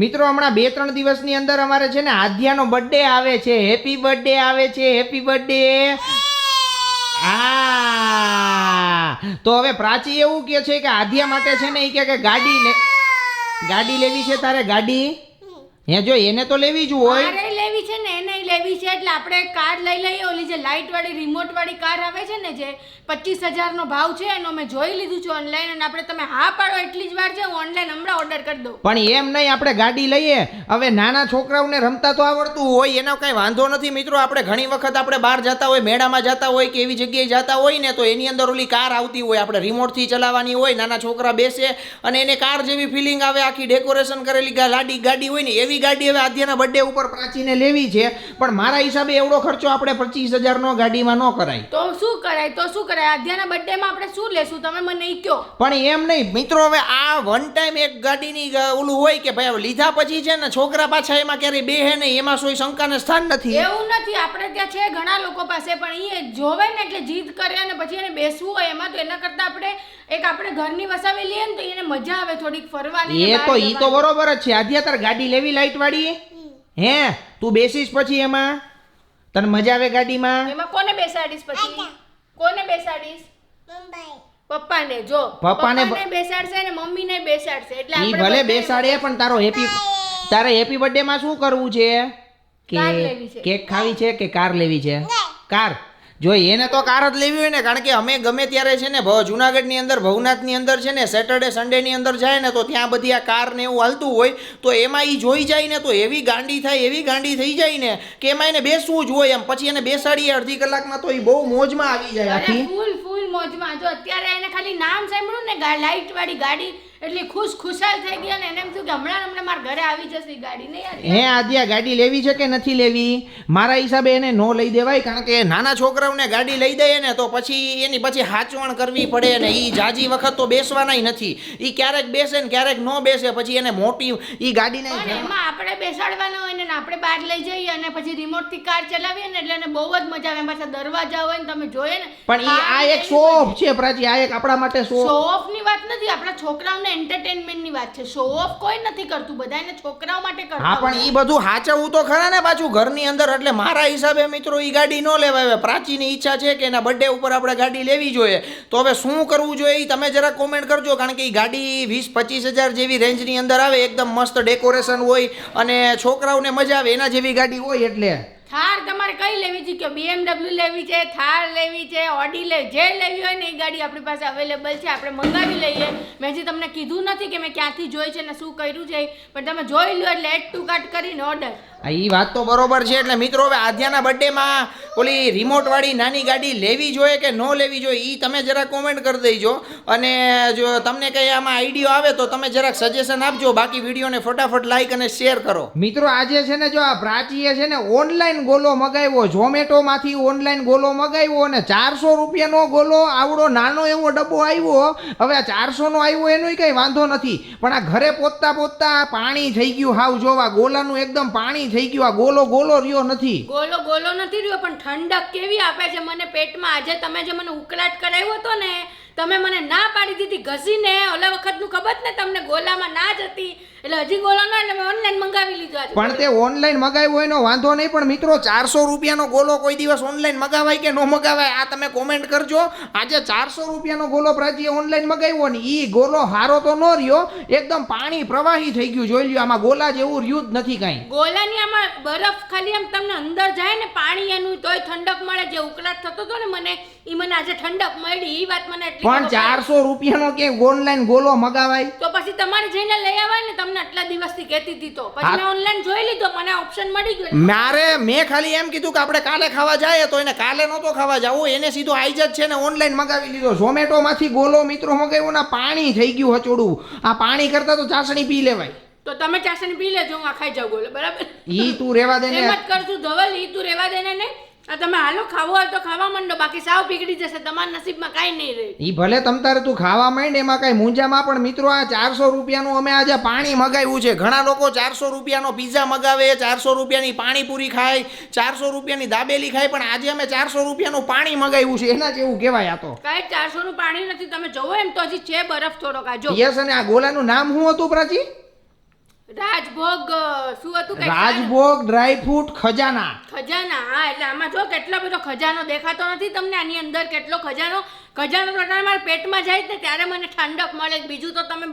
મિત્રો હમણાં 2-3 દિવસની અંદર અમારે છે ને આધ્યાનો બર્થડે આવે છે. હેપી બર્થડે આવે છે. Happy birthday. તો હવે પ્રાચી એવું કે છે કે આધ્યા માટે છે ને એ કે ગાડી લેવી છે. તારે ગાડી હે જો એને તો લેવી જ હોય. અરે લેવી છે ને એને લેવી છે એટલે આપણે કાર લઈ લઈએ. ઓલી જે લાઇટ વાળી રિમોટ વાળી કાર આવે છે ને જે 25,000 નો ભાવ છે એનો મેં જોઈ લીધું છે ઓનલાઈન અને આપણે તમે હા પાડો એટલી જ વાર છે હું ઓનલાઈન હમણાં ઓર્ડર કરી દઉં. પણ એમ નહીં આપણે ગાડી લઈએ. હવે નાના છોકરાઓને રમતા તો આવડતું હોય એનો કઈ વાંધો નથી મિત્રો. આપણે ઘણી વખત આપણે બહાર જતા હોય મેળામાં જતા હોય કે એવી જગ્યાએ જતા હોય ને તો એની અંદર ઓલી કાર આવતી હોય આપણે રિમોટથી ચલાવવાની હોય. નાના છોકરા બેસે અને એને કાર જેવી ફિલિંગ આવે. આખી ડેકોરેશન કરેલી ગાડી હોય ને એવી ગાડી હવે આદ્યાના બર્થડે ઉપર પ્રાચીને લેવી છે. પણ મારા હિસાબે એવડો ખર્ચો આપણે 25,000 નો ગાડીમાં ન કરાય. તો શું કરાય આધ્યાના બર્થડે માં આપણે શું લેશું તમે મને ઈ કહો. પણ એમ નહીં મિત્રો. હવે આ વન ટાઈમ એક ગાડીની ઓલું હોય કે ભાઈ લીધા પછી છે ને છોકરા પાછા એમાં ક્યારેય બેહે નહીં. એમાં કોઈ શંકાને સ્થાન નથી. એવું નથી આપણે ત્યાં છે ઘણા લોકો પાસે પણ એ જોવે ને એટલે જીદ કરે અને પછી એને બેસવું હોય એમાં. તો એના કરતા આપણે ઘરની વસાવી લઈએ ને તો એને મજા આવે થોડીક ફરવાની. ઈ તો બરોબર જ છે. આધ્યા તાર ગાડી લેવી લાઈટ વાળી હે તું બેસીશ પછી એમાં તને મજા આવે ગાડીમાં. એમાં કોને બેસાડીશ પછી કોને બેસાડીશ? પપ્પાને. જો પપ્પાને બેસાડશે ને મમ્મીને બેસાડશે એટલે ઈ ભલે બેસાડે પણ તારે હેપી બર્થડે માં શું કરવું છે? કેક ખાવી છે કે કાર લેવી છે? કાર. જો એને તો કાર જ લેવી હોય ને કારણ કે અમે ગમે ત્યારે છે ને જુનાગઢની અંદર ભવનાથની અંદર છે ને સેટરડે સન્ડેની અંદર જાય ને તો ત્યાં બધી આ કાર ને એવું હાલતું હોય તો એમાં એ જોઈ જાય ને તો એવી ગાંડી થઈ જાય ને કે એમાં એને બેસવું જ હોય. એમ પછી એને બેસાડીએ અડધી કલાકમાં તો એ બહુ મોજમાં આવી જાય. આખી ફૂલ મોજમાં. જો અત્યારે એને ખાલી નામ સાંભળ્યું ને લાઈટ વાળી ગાડી એટલે ખુશાલ થઈ ગયા ને એને એમ થયું કે હમણાં મારા ઘરે આવી જશે ગાડી. નહીં હે આદ્યા ગાડી લેવી છે કે નથી લેવી? મારા હિસાબે એને નો લઈ દેવાય કારણ કે નાના છોકરાઓને ગાડી લઈ દઈએ ને તો પછી એની પછી હાચવણ કરવી પડે ને ઈ જાજી વખત તો બેસવાના નથી. ઈ ક્યારેક બેસે ને ક્યારેક નો બેસે પછી એને મોટી ઈ ગાડી નહીં. એમાં આપણે બેસાડવાના હોય ને આપણે બહાર લઈ જઈએ અને પછી રિમોટ થી કાર ચલાવીએ ને એટલે એને બહુ જ મજા આવે. પાછા દરવાજા હોય ને તમે જોઈએ ને. પણ આ એક શો ઓફ છે પ્રાચી. આ એક આપણા માટે શો ઓફ ની વાત નથી. આપણા છોકરાઓને એન્ટરટેનમેન્ટ ની વાત છે. શો ઓફ કોઈ નથી કરતું. બધાને છોકરાઓ માટે કરતા. હા પણ ઈ બધું હાચવવું તો ખરા ને પાછું ઘરની અંદર. એટલે મારા હિસાબે મિત્રો ઈ ગાડી નો લેવાય. પ્રાચીની ઈચ્છા છે કે એના બર્થડે ઉપર આપણે ગાડી લેવી જોઈએ. તો હવે શું કરવું જોઈએ એ તમે જરા કોમેન્ટ કરજો કારણ કે ઈ ગાડી 20-25 હજાર જેવી રેન્જની અંદર આવે. એકદમ મસ્ત ડેકોરેશન હોય અને છોકરાઓને મજા આવે એના જેવી ગાડી હોય. એટલે થાર તમારે કઈ લેવી છે કે BMW લેવી છે, થાર લેવી છે, ઓડી જે લેવી હોય ને એ ગાડી આપણી પાસે અવેલેબલ છે. આપણે મંગાવી લઈએ. મેં જે તમને કીધું નથી કે મેં ક્યાંથી જોઈ છે ને શું કર્યું છે પણ તમે જોઈ લો એટલે એડ ટુ કાર્ટ કરીને ઓર્ડર. એ વાત તો બરોબર છે. એટલે મિત્રો હવે આધ્યાના બર્થડેમાં ઓલી રિમોટ વાળી નાની ગાડી લેવી જોઈએ કે ન લેવી જોઈએ એ તમે જરા કોમેન્ટ કરી દેજો. અને જો તમને કઈ આમાં આઈડિયો આવે તો તમે જરાક સજેશન આપજો. બાકી વિડીયોને ફટાફટ લાઈક અને શેર કરો. મિત્રો આજે છે ને જો આ પ્રાચીએ છે ને ઓનલાઈન ગોલો મગાવ્યો. ઝોમેટોમાંથી ઓનલાઈન ગોલો મગાવ્યો અને 400 રૂપિયાનો ગોલો આવડો નાનો એવો ડબ્બો આવ્યો. હવે આ 400 નો આવ્યો એનો કઈ વાંધો નથી પણ આ ઘરે પહોંચતા પાણી થઈ ગયું. હાવ જોવા ગોલાનું એકદમ પાણી થઈ ગયું. આ ગોલો રહ્યો નથી. ગોલો નથી રહ્યો પણ ઠંડક કેવી આપે છે મને પેટમાં. આજે તમે જે મને ઉકળાટ કરાવ્યો હતો ને તમે મને ના પાડી દીધી ઘસીને. ઓલા વખતનું ખબર ને તમને ગોલામાં ના જ હતી એટલે હજી ગોલો ન એટલે મેં ઓનલાઈન મંગાવી લીધો. પણ તે ઓનલાઈન મગાવ્યો એનો વાંધો નહીં પણ મિત્રો 400 રૂપિયાનો ગોલો કોઈ દિવસ ઓનલાઈન મગાવાય કે ન મગાવાય આ તમે કોમેન્ટ કરજો. આજે 400 રૂપિયાનો ગોલો પ્રાચીએ ઓનલાઈન મગાવ્યો ને ઈ ગોલો હારો તો ન રહ્યો. એકદમ પાણી પ્રવાહી થઈ ગયું. જોઈ લ્યો આમાં ગોલા જેવું રહ્યું જ નથી કાંઈ. ગોલાની આમાં બરફ ખાલી આમ તમને અંદર જાય ને પાણી એનું તોય ઠંડક મળે. જે ઉકળાટ થતો હતો ને મને આજે ઠંડક મળી. ઈ વાત મને પણ 400 રૂપિયાનો કે ઓનલાઈન ગોલો મગાવાય તો પછી તમારે જઈને લઈ આવાય ને. તમને આટલા દિવસથી કહેતી હતી તો પછી મેં ઓનલાઈન જોઈ લીધો. મને ઓપ્શન મળી ગયો. મેં ખાલી એમ કીધું કે આપણે કાલે ખાવા જાય તો એને કાલે નહોતો ખાવા જાવું. એને સીધો આઈ જ છે ને ઓનલાઈન મગાવી લીધો. ઝોમેટો માંથી ગોલો મિત્રો મગાવ્યો ને પાણી થઈ ગયું હચોડું. આ પાણી કરતા તો ચાસણી પી લેવાય. તો તમે ચાસણી પી લેજો હું આ ખાઈ જાઉં ગોલો. બરાબર ઈ તું રેવા દે ને. એમ જ કરશું ધવલ. ઈ તું રેવા દે ને. તમે હાલો ખાવો હોય તો ખાવા માંડો. બાકી સાવ પીગળી જશે. તમારા નસીબમાં કાંઈ નહીં રહે. ઈ ભલે તમ તારે તું ખાવા માંડ એમાં કાંઈ મૂંઝામાં. પણ મિત્રો આ 400 રૂપિયાનું અમે આજે પાણી મગાવ્યું છે. ઘણા લોકો 400 રૂપિયાનો પિઝા મગાવે, 400 રૂપિયાની પાણીપુરી ખાય, 400 રૂપિયાની દાબેલી ખાય. પણ આજે અમે 400 રૂપિયાનું પાણી મગાવ્યું છે. એના જેવું કહેવાય. આ તો કાંઈ 400 નું પાણી નથી. તમે જોવો એમ તો હજી છે બરફ થોડોક. આ જો યસ. અને આ ગોલાનું નામ શું હતું પ્રાચી? રાજભોગ શું હતું કઈ રાજભોગ ડ્રાયફ્રૂટ ખજાના. ખજાના. હા, એટલે આમાં જો કેટલો બધો ખજાનો દેખાતો નથી તમને આની અંદર કેટલો ખજાનો તો મારા પેટમાં જાય ને ત્યારે મને ઠંડક મળે. બીજું તો તમે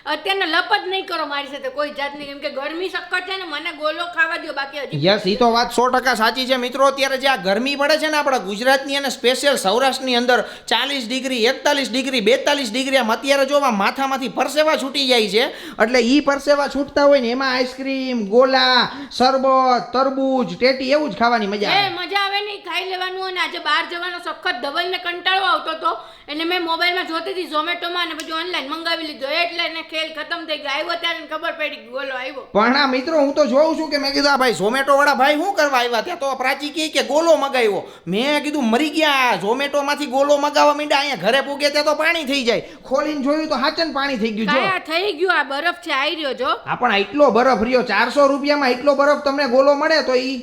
અત્યારના લપ જ નહીં કરો મારી સાથે કોઈ જાતની, કેમ કે ગરમી સખત છે ને મને ગોલો ખાવા દો બાકી હજી. યસ, એ તો વાત 100% સાચી છે મિત્રો. અત્યારે જે આ ગરમી પડે છે ને આપણા ગુજરાતની અને સ્પેશિયલ સૌરાષ્ટ્રની અંદર 40 ડિગ્રી 41 ડિગ્રી 42 ડિગ્રી આમ અત્યારે જો માથામાંથી પરસેવા છૂટી જાય છે. એટલે ઈ પરસેવા છૂટતા હોય ને એમાં આઈસ્ક્રીમ, ગોલા, શરબત, તરબૂચ, ટેટી એવું જ ખાવાની મજા આવે. મજા આવે ને ખાઈ લેવાનું. અને આજે બહાર જવાનો સખત ધવલને કંટાળો આવતો હતો એટલે મેં મોબાઈલમાં જોતી હતી ઝોમેટોમાં અને પછી ઓનલાઈન મંગાવી લીધો. એટલે એને ખેલ ખતમ થઈ ગયો. આવ્યો ત્યારે ખબર પડી ગોલો આવ્યો. પણ આ મિત્રો હું તો જોઉં છું કે મેં કીધું આ ભાઈ ઝોમેટો વાળા ભાઈ શું કરવા આવ્યા? ત્યાં તો પ્રાચી કહે કે ગોલો મગાવ્યો. મેં કીધું મરી ગયા, ઝોમેટો માંથી ગોલો મગાવવા માંડ્યા. અહીંયા ઘરે પૂગે ત્યાં તો પાણી થઈ જાય. ખોલીને જોયું તો હાચન પાણી થઈ ગયું. જો થઈ ગયું, આ બરફ છે આવી રહ્યો. જો હા, પણ એટલો બરફ રહ્યો 400 રૂપિયામાં એટલો બરફ તમને ગોલો મળે તો ઈ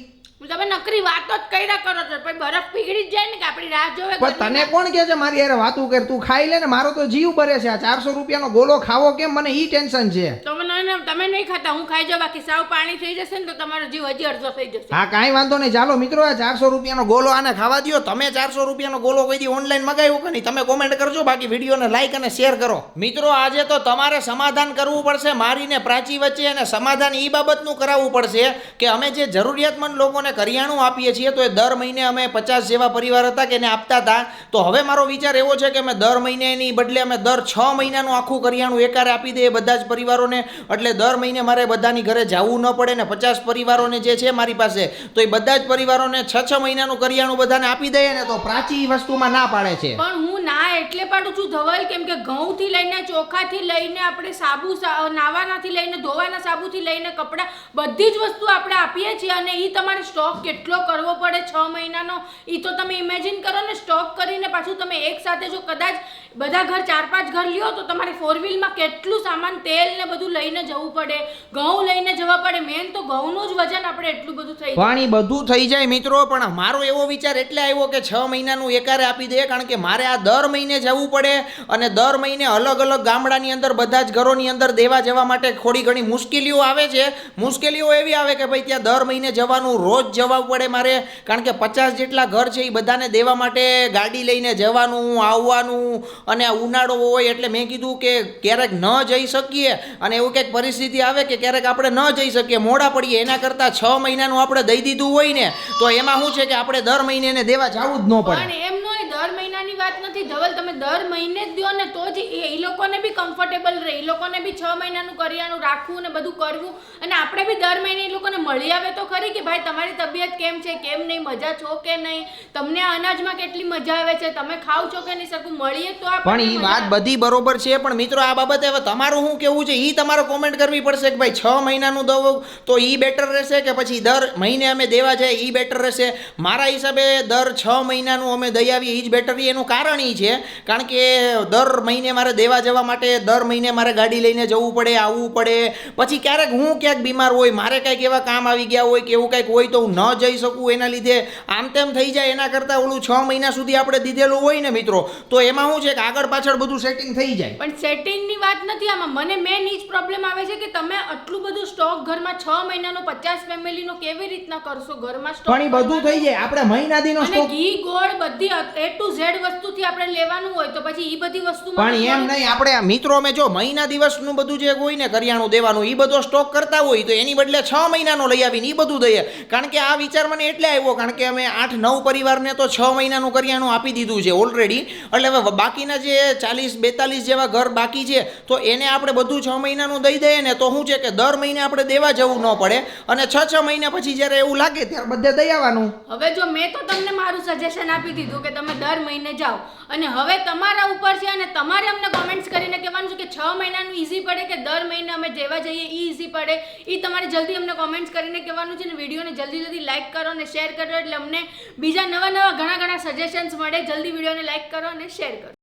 તમે નકરી વાતો જ કર્યા કરો છો. પછી બરફ પીગળી જ જાય ને કે આપણી રાહ જોવે. પણ તને કોણ કહે છે મારી યાર વાતું કર? તું ખાઈ લે ને, મારો તો જીવ બરે છે. આ 400 રૂપિયાનો ગોલો ખાવો કેમ? મને ઈ ટેન્શન છે. તમે નહીં ખાતા, હું ખાઈ જાઉં. બાકી સાવ પાણી થઈ જશે ને તો તમારો જીવ હજી અડધો થઈ જશે. હા, કાંઈ વાંધો નહીં. ચાલો મિત્રો, આ 400 રૂપિયાનો ગોલો આને ખાવા દો. તમે 400 રૂપિયાનો ગોલો કોઈ દી ઓનલાઈન મગાવ્યો કે નહીં? તમે કોમેન્ટ કરજો. બાકી વિડીયોને લાઈક અને શેર કરો. મિત્રો, આજે તો તમારે સમાધાન કરવું પડશે મારીને પ્રાચી વચ્ચે. અને સમાધાન ઈ બાબતનું કરાવવું પડશે કે અમે જે જરૂરિયાતમંદ લોકોને કરિયાણું આપીએ છીએ તો એ દર મહિને અમે 50 જેવા પરિવાર હતા કે એને આપતા હતા. તો હવે મારો વિચાર એવો છે કે અમે દર મહિનેની બદલે અમે દર 6 મહિનાનું આખું કરિયાણું એકારે આપી દઈએ બધા જ પરિવારોને. એટલે દર મહિને મારે બધાની ઘરે જવું ન પડે ને 50 પરિવારોને જે છે મારી પાસે તો એ બધા જ પરિવારોને 6 મહિનાનું કરિયાણું બધાને આપી દઈએ ને. તો પ્રાચી વસ્તુમાં ના પાડે છે. પણ હું ના એટલે પાડું છું ધવલ, કેમ કે ઘઉંથી લઈને ચોખાથી લઈને આપણે સાબુ નાવાનાથી લઈને ધોવાના સાબુથી લઈને કપડાં બધી જ વસ્તુ આપણે આપીએ છીએ. અને એ તમારે સ્ટોક કેટલો કરવો પડે 6 મહિનાનો એ તો તમે ઇમેજિન કરો ને. સ્ટોક કરીને પાછું તમે એક સાથે જો કદાચ બધા ઘર 4-5 ઘર લ્યો તો તમારે 4 વ્હીલમાં કેટલું સામાન તેલ ને બધું લઈને જવું પડે, ઘઉં લઈને જવા પડે. મેન તો ઘઉંનું જ વજન આપણે એટલું બધું થઈ જાય. પણ બધું થઈ જાય મિત્રો. પણ મારો એવો વિચાર એટલે આવ્યો કે 6 મહિનાનું એકારે આપી દે. કારણ કે મારે આ દર મહિને જવું પડે અને દર મહિને અલગ અલગ ગામડાની અંદર બધા જ ઘરોની અંદર દેવા જવા માટે થોડી ઘણી મુશ્કેલીઓ આવે છે. મુશ્કેલીઓ એવી આવે કે ભાઈ ત્યાં દર મહિને જવાનું, રોજ જવું પડે મારે. કારણ કે 50 જેટલા ઘર છે એ બધાને દેવા માટે ગાડી લઈને જવાનું આવવાનું. અને આ ઉનાળો હોય એટલે મેં કીધું કે ક્યારેક ન જઈ શકીએ અને એવું કંઈક પરિસ્થિતિ આવે કે ક્યારેક આપણે ન જઈ શકીએ, મોડા પડીએ. એના કરતાં 6 મહિનાનું આપણે દઈ દીધું હોય ને તો એમાં શું છે કે આપણે દર મહિને એને દેવા જવું જ ન પડે. પણ એમ નહીં, દર મહિનાની વાત નથી ધવલ. તમે દર મહિને જ દો ને તો જ એ લોકોને બી કમ્ફર્ટેબલ રહે. એ લોકોને બી 6 મહિનાનું કરિયાણું રાખવું ને બધું કરવું. અને આપણે બી દર મહિને એ લોકોને મળી આવે તો ખરી કે ભાઈ તમારી તબિયત કેમ છે, કેમ નહીં, મજા છો કે નહીં, તમને આ અનાજમાં કેટલી મજા આવે છે, તમે ખાવ છો કે નહીં, સરખું મળીએ તો પણ ઈ વાત બધી બરોબર છે. પણ મિત્રો આ બાબતે હવે તમારું શું કેવું છે ઈ તમારે કોમેન્ટ કરવી પડશે કે ભાઈ 6 મહિનાનું દઉં તો ઈ બેટર રહેશે કે પછી દર મહિને અમે દેવા જાય ઈ બેટર રહેશે. મારા હિસાબે દર 6 મહિનાનું અમે દઈ આવીએ ઈ જ બેટર. એનું કારણ ઈ છે કારણ કે દર મહિને મારે દેવા જવા માટે દર મહિને મારે ગાડી લઈને જવું પડે, આવવું પડે. પછી ક્યારેક હું ક્યાંક બીમાર હોય, મારે કંઈક એવા કામ આવી ગયા હોય કે એવું કંઈક હોય તો હું ન જઈ શકું. એના લીધે આમ તેમ થઈ જાય. એના કરતાં ઓલું 6 મહિના સુધી આપણે દીધેલું હોય ને મિત્રો તો એમાં શું છે કે આગળ પાછળ બધું સેટિંગ થઈ જાય. પણ સેટિંગની વાત નથી આમાં. મને મેન ઈ જ પ્રોબ્લેમ આવે છે કે તમે આટલું બધું સ્ટોક ઘરમાં 6 મહિનાનો 50 ફેમિલીનો કેવી રીતના કરશો ઘરમાં સ્ટોક? પણ ઈ બધું થઈ જાય. આપણે મહિનાદીનો સ્ટોક ઘી ગોળ બધી A to Z વસ્તુથી આપણે લેવાનું હોય તો પછી ઈ બધી વસ્તુમાં પણ એમ નહીં. આપણે મિત્રો અમે જો મહિના દિવસનું બધું જે હોય ને કરિયાણું દેવાનું ઈ બધો સ્ટોક કરતા હોય તો એની બદલે 6 મહિનાનો લઈ આવીને ઈ બધું દઈએ. કારણ કે આ વિચાર મને એટલે આવ્યો કારણ કે અમે 8-9 પરિવારને તો 6 મહિનાનું કરિયાણું આપી દીધું છે ઓલરેડી. એટલે હવે બાકીના જે 40-42 જેવા ઘર બાકી છે તો એને આપણે બધું 6 મહિનાનું દઈ દઈએ ને તો શું છે કે દર મહિને આપણે દેવા જવું ન પડે. અને 6 મહિના પછી જ્યારે એવું લાગે ત્યારે બધે દઈ આવવાનું. હવે જો મેં તો તમને મારું સજેશન આપી દીધું કે તમે દર મહિને જાઓ અને હવે તમારા ઉપર છે. અને તમારે અમને કોમેન્ટ્સ કરીને કહેવાનું છે કે 6 મહિનાનું ઈઝી પડે કે દર મહિને અમે જેવા જઈએ એ ઈઝી પડે. એ તમારે જલ્દી અમને કોમેન્ટ્સ કરીને કહેવાનું છે. ને વિડીયોને જલ્દી લાઈક કરો અને શેર કરો એટલે અમને બીજા નવા ઘણા સજેશન્સ મળે. જલ્દી વિડીયોને લાઈક કરો અને શેર કરો.